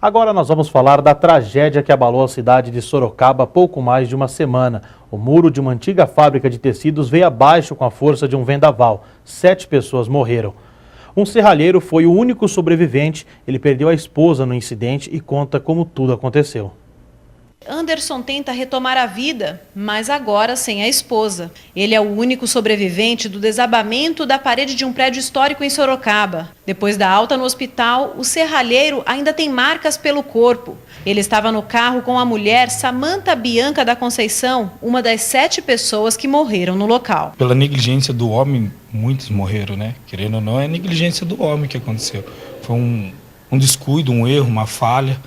Agora nós vamos falar da tragédia que abalou a cidade de Sorocaba há pouco mais de uma semana. O muro de uma antiga fábrica de tecidos veio abaixo com a força de um vendaval. 7 pessoas morreram. Um serralheiro foi o único sobrevivente. Ele perdeu a esposa no incidente e conta como tudo aconteceu. Anderson tenta retomar a vida, mas agora sem a esposa. Ele é o único sobrevivente do desabamento da parede de um prédio histórico em Sorocaba. Depois da alta no hospital, o serralheiro ainda tem marcas pelo corpo. Ele estava no carro com a mulher Samanta Bianca da Conceição, uma das 7 pessoas que morreram no local. Pela negligência do homem, muitos morreram, né? Querendo ou não, é a negligência do homem que aconteceu. Foi um descuido, um erro, uma falha,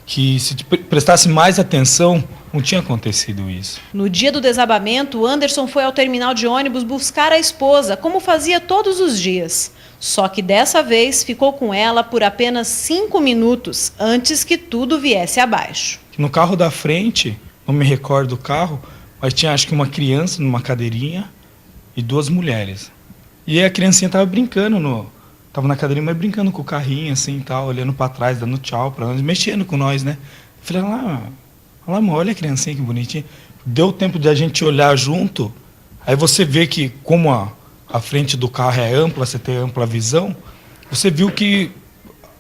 que se prestasse mais atenção, não tinha acontecido isso. No dia do desabamento, Anderson foi ao terminal de ônibus buscar a esposa, como fazia todos os dias. Só que dessa vez ficou com ela por apenas 5 minutos, antes que tudo viesse abaixo. No carro da frente, não me recordo do carro, mas tinha acho que uma criança numa cadeirinha e 2 mulheres. E a criancinha estava brincando Tava na cadeirinha, mas brincando com o carrinho, assim, e tal, olhando para trás, dando tchau para nós, mexendo com nós, né? Eu falei, olha lá, amor, olha a criancinha que bonitinha. Deu tempo de a gente olhar junto, aí você vê que como a frente do carro é ampla, você tem ampla visão, você viu que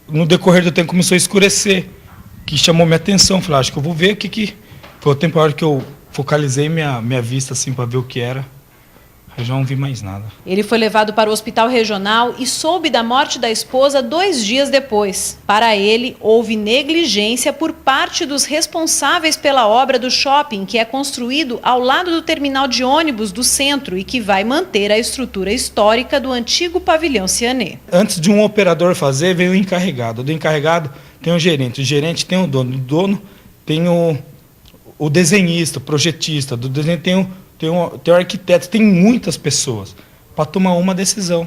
no decorrer do tempo começou a escurecer, que chamou minha atenção. Falei, acho que eu vou ver o que... Foi o tempo a hora que eu focalizei minha vista, assim, para ver o que era. Eu já não vi mais nada. Ele foi levado para o hospital regional e soube da morte da esposa 2 dias depois. Para ele, houve negligência por parte dos responsáveis pela obra do shopping, que é construído ao lado do terminal de ônibus do centro e que vai manter a estrutura histórica do antigo pavilhão Cianê. Antes de um operador fazer, veio o encarregado. Do encarregado tem o gerente tem o dono tem o desenhista, o projetista, do desenho tem o arquiteto, tem muitas pessoas para tomar uma decisão.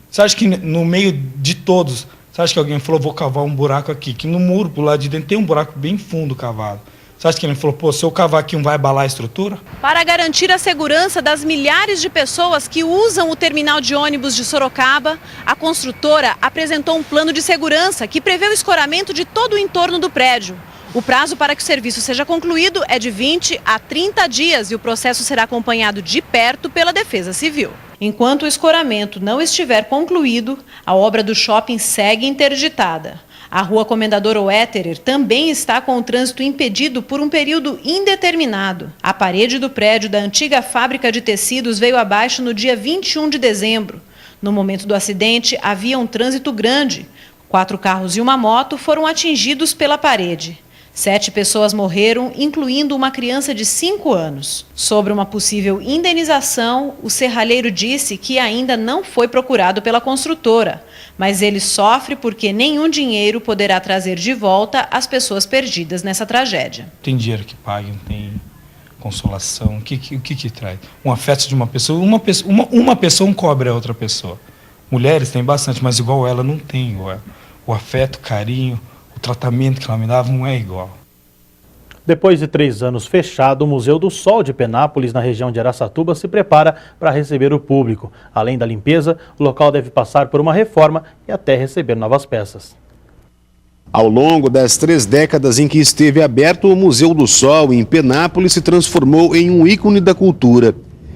Você acha que no meio de todos, você acha que alguém falou, vou cavar um buraco aqui, que no muro, pro lado de dentro, tem um buraco bem fundo cavado. Você acha que ele falou, pô, se eu cavar aqui não vai abalar a estrutura? Para garantir a segurança das milhares de pessoas que usam o terminal de ônibus de Sorocaba, a construtora apresentou um plano de segurança que prevê o escoramento de todo o entorno do prédio. O prazo para que o serviço seja concluído é de 20 a 30 dias e o processo será acompanhado de perto pela Defesa Civil. Enquanto o escoramento não estiver concluído, a obra do shopping segue interditada. A rua Comendador Oeterer também está com o trânsito impedido por um período indeterminado. A parede do prédio da antiga fábrica de tecidos veio abaixo no dia 21 de dezembro. No momento do acidente, havia um trânsito grande. 4 carros e uma moto foram atingidos pela parede. 7 pessoas morreram, incluindo uma criança de 5 anos. Sobre uma possível indenização, o serralheiro disse que ainda não foi procurado pela construtora, mas ele sofre porque nenhum dinheiro poderá trazer de volta as pessoas perdidas nessa tragédia. Tem dinheiro que pague, não tem consolação. O que traz? Um afeto de uma pessoa uma pessoa não cobre a outra pessoa. Mulheres têm bastante, mas igual ela não tem. O afeto, o carinho, o tratamento que ela me dava não é igual. Depois de 3 anos fechado, o Museu do Sol de Penápolis, na região de Araçatuba, se prepara para receber o público. Além da limpeza, o local deve passar por uma reforma e até receber novas peças. Ao longo das 3 décadas em que esteve aberto, o Museu do Sol em Penápolis se transformou em um ícone da cultura.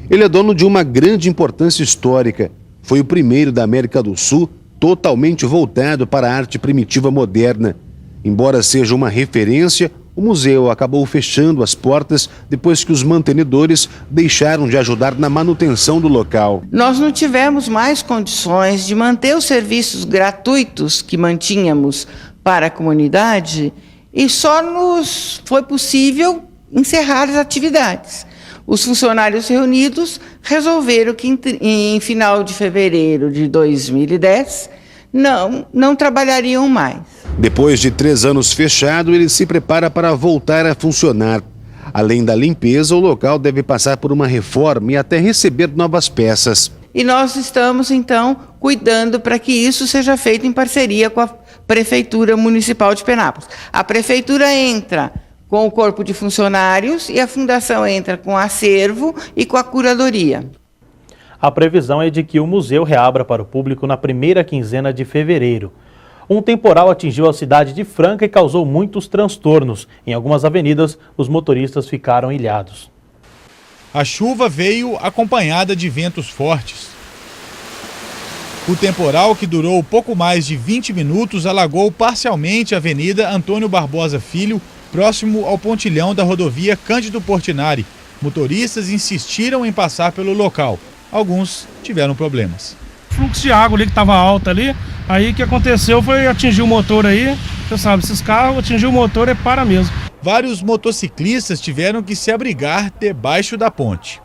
Ele é dono de uma grande importância histórica. Foi o primeiro da América do Sul totalmente voltado para a arte primitiva moderna. Embora seja uma referência, o museu acabou fechando as portas depois que os mantenedores deixaram de ajudar na manutenção do local. Nós não tivemos mais condições de manter os serviços gratuitos que mantínhamos para a comunidade e só nos foi possível encerrar as atividades. Os funcionários reunidos resolveram que em final de fevereiro de 2010 não trabalhariam mais. Depois de 3 anos fechado, ele se prepara para voltar a funcionar. Além da limpeza, o local deve passar por uma reforma e até receber novas peças. E nós estamos, então, cuidando para que isso seja feito em parceria com a Prefeitura Municipal de Penápolis. A Prefeitura entra com o corpo de funcionários e a Fundação entra com o acervo e com a curadoria. A previsão é de que o museu reabra para o público na primeira quinzena de fevereiro. Um temporal atingiu a cidade de Franca e causou muitos transtornos. Em algumas avenidas, os motoristas ficaram ilhados. A chuva veio acompanhada de ventos fortes. O temporal, que durou pouco mais de 20 minutos, alagou parcialmente a Avenida Antônio Barbosa Filho, próximo ao pontilhão da rodovia Cândido Portinari. Motoristas insistiram em passar pelo local. Alguns tiveram problemas. O fluxo de água ali que estava alto ali, aí o que aconteceu foi atingir o motor aí. Você sabe, esses carros atingir o motor é para mesmo. Vários motociclistas tiveram que se abrigar debaixo da ponte.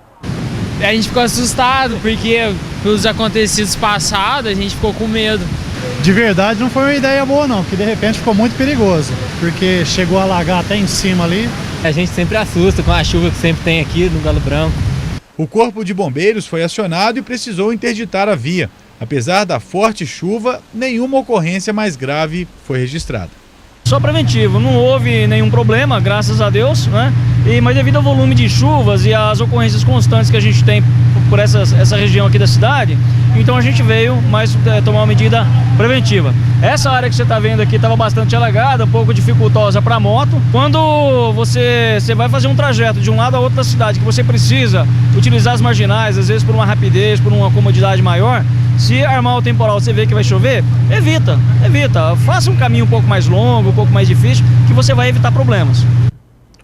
A gente ficou assustado porque pelos acontecidos passados a gente ficou com medo. De verdade não foi uma ideia boa não, porque de repente ficou muito perigoso, porque chegou a alagar até em cima ali. A gente sempre assusta com a chuva que sempre tem aqui no Galo Branco. O corpo de bombeiros foi acionado e precisou interditar a via. Apesar da forte chuva, nenhuma ocorrência mais grave foi registrada. Só preventivo, não houve nenhum problema, graças a Deus, né? Mas devido ao volume de chuvas e às ocorrências constantes que a gente tem por essa região aqui da cidade, então a gente veio tomar uma medida preventiva. Essa área que você está vendo aqui estava bastante alagada, um pouco dificultosa para a moto. Quando você vai fazer um trajeto de um lado a outro da cidade, que você precisa utilizar as marginais, às vezes por uma rapidez, por uma comodidade maior, se armar o temporal, você vê que vai chover, evita. Faça um caminho um pouco mais longo, um pouco mais difícil, que você vai evitar problemas.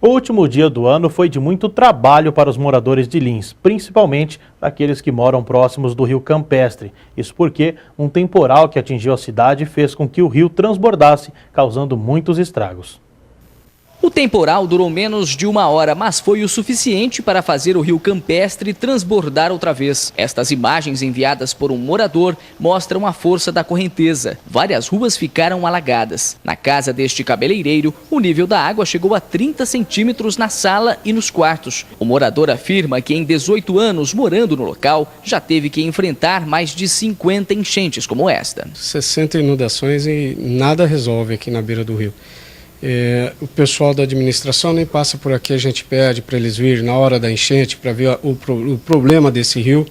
O último dia do ano foi de muito trabalho para os moradores de Lins, principalmente aqueles que moram próximos do rio Campestre. Isso porque um temporal que atingiu a cidade fez com que o rio transbordasse, causando muitos estragos. O temporal durou menos de 1 hora, mas foi o suficiente para fazer o rio Campestre transbordar outra vez. Estas imagens enviadas por um morador mostram a força da correnteza. Várias ruas ficaram alagadas. Na casa deste cabeleireiro, o nível da água chegou a 30 centímetros na sala e nos quartos. O morador afirma que em 18 anos morando no local, já teve que enfrentar mais de 50 enchentes como esta. 60 inundações e nada resolve aqui na beira do rio. O pessoal da administração nem passa por aqui, a gente pede para eles virem na hora da enchente para ver o problema desse rio.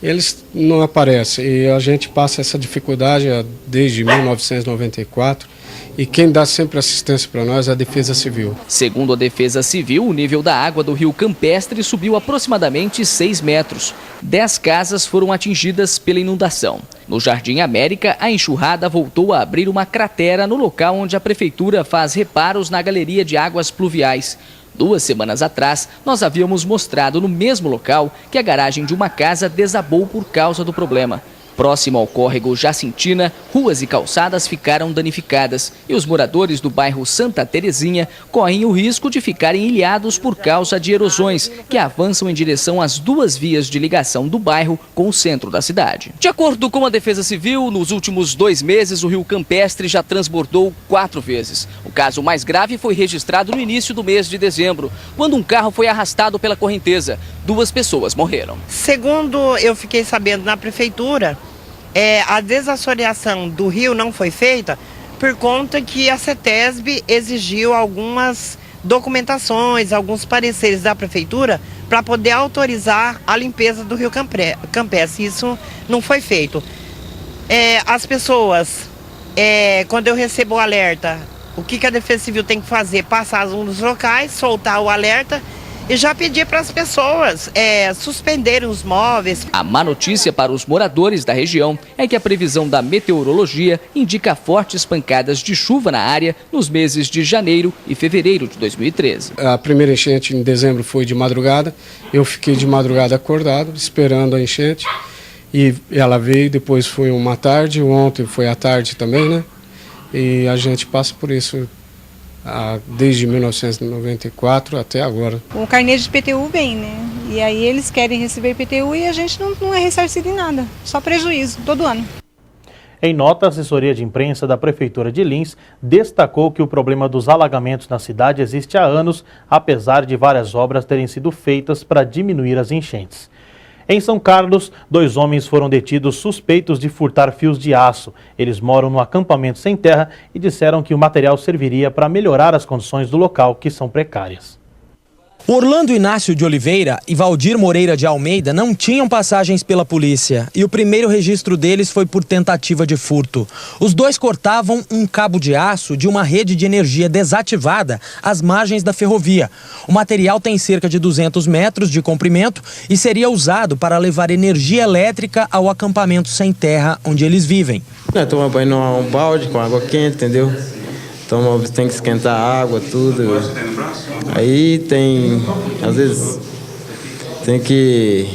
Eles não aparecem e a gente passa essa dificuldade desde 1994 e quem dá sempre assistência para nós é a Defesa Civil. Segundo a Defesa Civil, o nível da água do rio Campestre subiu aproximadamente 6 metros. 10 casas foram atingidas pela inundação. No Jardim América, a enxurrada voltou a abrir uma cratera no local onde a prefeitura faz reparos na galeria de águas pluviais. 2 semanas atrás, nós havíamos mostrado no mesmo local que a garagem de uma casa desabou por causa do problema. Próximo ao córrego Jacintina, ruas e calçadas ficaram danificadas e os moradores do bairro Santa Terezinha correm o risco de ficarem ilhados por causa de erosões que avançam em direção às 2 vias de ligação do bairro com o centro da cidade. De acordo com a Defesa Civil, nos últimos 2 meses o rio Campestre já transbordou 4 vezes. O caso mais grave foi registrado no início do mês de dezembro, quando um carro foi arrastado pela correnteza. 2 pessoas morreram. Segundo eu fiquei sabendo na prefeitura, a desassoreação do rio não foi feita por conta que a CETESB exigiu algumas documentações, alguns pareceres da prefeitura para poder autorizar a limpeza do rio Campestre. Isso não foi feito. As pessoas, quando eu recebo o alerta, o que a Defesa Civil tem que fazer? Passar nos locais, soltar o alerta e já pedir para as pessoas suspenderem os móveis. A má notícia para os moradores da região é que a previsão da meteorologia indica fortes pancadas de chuva na área nos meses de janeiro e fevereiro de 2013. A primeira enchente em dezembro foi de madrugada, eu fiquei de madrugada acordado, esperando a enchente, e ela veio, depois foi uma tarde, ontem foi à tarde também, né? E a gente passa por isso desde 1994 até agora. O carnê de IPTU vem, né? E aí eles querem receber IPTU e a gente não é ressarcido em nada, só prejuízo todo ano. Em nota, a assessoria de imprensa da Prefeitura de Lins destacou que o problema dos alagamentos na cidade existe há anos, apesar de várias obras terem sido feitas para diminuir as enchentes. Em São Carlos, 2 homens foram detidos suspeitos de furtar fios de aço. Eles moram no acampamento sem terra e disseram que o material serviria para melhorar as condições do local, que são precárias. Orlando Inácio de Oliveira e Valdir Moreira de Almeida não tinham passagens pela polícia e o primeiro registro deles foi por tentativa de furto. Os dois cortavam um cabo de aço de uma rede de energia desativada às margens da ferrovia. O material tem cerca de 200 metros de comprimento e seria usado para levar energia elétrica ao acampamento sem terra onde eles vivem. Toma banho num balde com água quente, entendeu? Tem que esquentar a água, tudo. Aí às vezes, tem que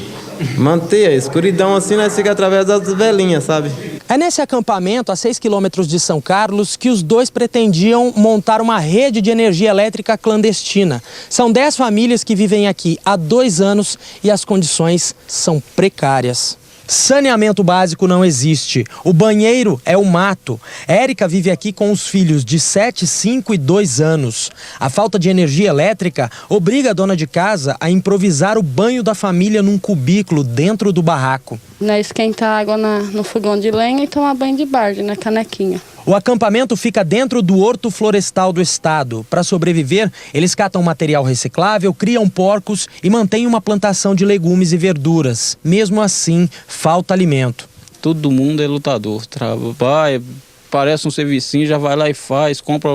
manter a escuridão assim, nós fica através das velinhas, sabe? É nesse acampamento, a 6 quilômetros de São Carlos, que os dois pretendiam montar uma rede de energia elétrica clandestina. São 10 famílias que vivem aqui há 2 anos e as condições são precárias. Saneamento básico não existe. O banheiro é o mato. Érica vive aqui com os filhos de 7, 5 e 2 anos. A falta de energia elétrica obriga a dona de casa a improvisar o banho da família num cubículo dentro do barraco. Esquentar água no fogão de lenha e tomar banho de balde na canequinha. O acampamento fica dentro do Horto Florestal do estado. Para sobreviver, eles catam material reciclável, criam porcos e mantêm uma plantação de legumes e verduras. Mesmo assim, falta alimento. Todo mundo é lutador. Trabalha, parece um servicinho, já vai lá e faz, compra.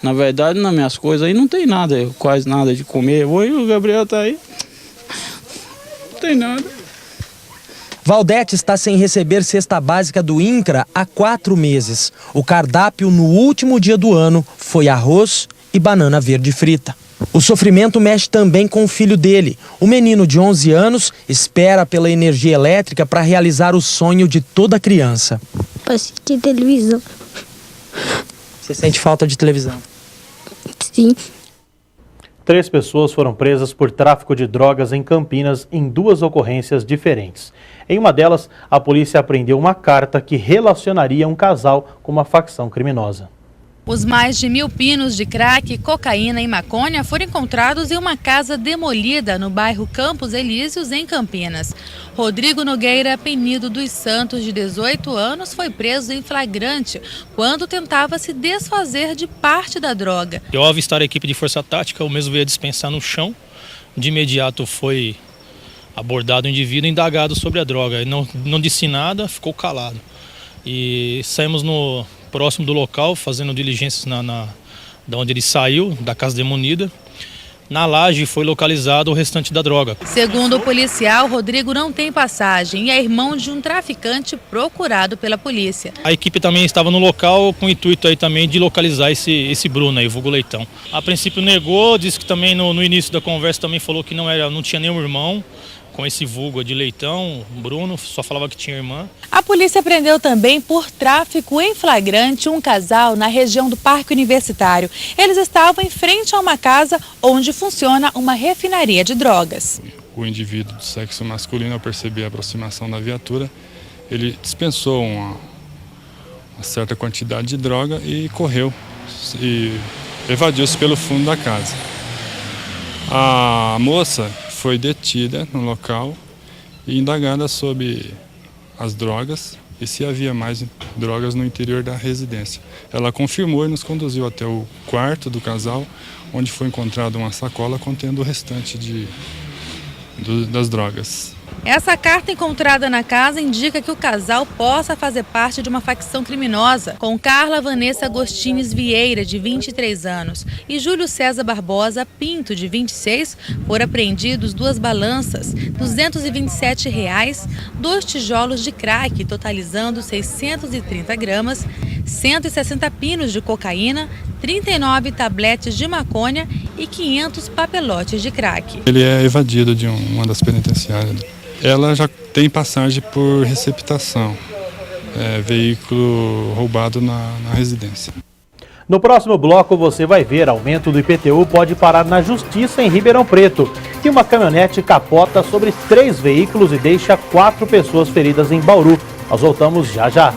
Na verdade, nas minhas coisas aí não tem nada, quase nada de comer. O Gabriel tá aí. Não tem nada. Valdete está sem receber cesta básica do INCRA há 4 meses. O cardápio no último dia do ano foi arroz e banana verde frita. O sofrimento mexe também com o filho dele. O menino de 11 anos espera pela energia elétrica para realizar o sonho de toda criança. Para assistir televisão. Você sente falta de televisão? Sim. 3 pessoas foram presas por tráfico de drogas em Campinas em 2 ocorrências diferentes. Em uma delas, a polícia apreendeu uma carta que relacionaria um casal com uma facção criminosa. Os mais de 1.000 pinos de crack, cocaína e maconha foram encontrados em uma casa demolida no bairro Campos Elíseos, em Campinas. Rodrigo Nogueira Penido dos Santos, de 18 anos, foi preso em flagrante quando tentava se desfazer de parte da droga. Ao avistar a equipe de força tática, o mesmo veio dispensar no chão. De imediato foi abordado o indivíduo indagado sobre a droga. Ele não disse nada, ficou calado. E saímos próximo do local, fazendo diligências da onde ele saiu, da casa demolida. Na laje foi localizado o restante da droga. Segundo o policial, Rodrigo não tem passagem e é irmão de um traficante procurado pela polícia. A equipe também estava no local com o intuito aí também de localizar esse Bruno aí, vulgo Leitão. A princípio negou, disse que também no início da conversa também falou que não tinha nenhum irmão com esse vulgo de Leitão. Bruno só falava que tinha irmã. A polícia prendeu também por tráfico em flagrante um casal na região do Parque Universitário. Eles estavam em frente a uma casa onde funciona uma refinaria de drogas. O indivíduo do sexo masculino, ao perceber a aproximação da viatura, ele dispensou uma certa quantidade de droga e correu e evadiu-se pelo fundo da casa. A moça foi detida no local e indagada sobre as drogas e se havia mais drogas no interior da residência. Ela confirmou e nos conduziu até o quarto do casal, onde foi encontrada uma sacola contendo o restante das drogas. Essa carta encontrada na casa indica que o casal possa fazer parte de uma facção criminosa, com Carla Vanessa Agostines Vieira, de 23 anos, e Júlio César Barbosa Pinto, de 26, foram apreendidos 2 balanças, R$ 227, 2 tijolos de crack, totalizando 630 gramas, 160 pinos de cocaína, 39 tabletes de maconha e 500 papelotes de crack. Ele é evadido de uma das penitenciárias. Ela já tem passagem por receptação, veículo roubado na residência. No próximo bloco você vai ver aumento do IPTU pode parar na justiça em Ribeirão Preto. E uma caminhonete capota sobre 3 veículos e deixa 4 pessoas feridas em Bauru. Nós voltamos já já.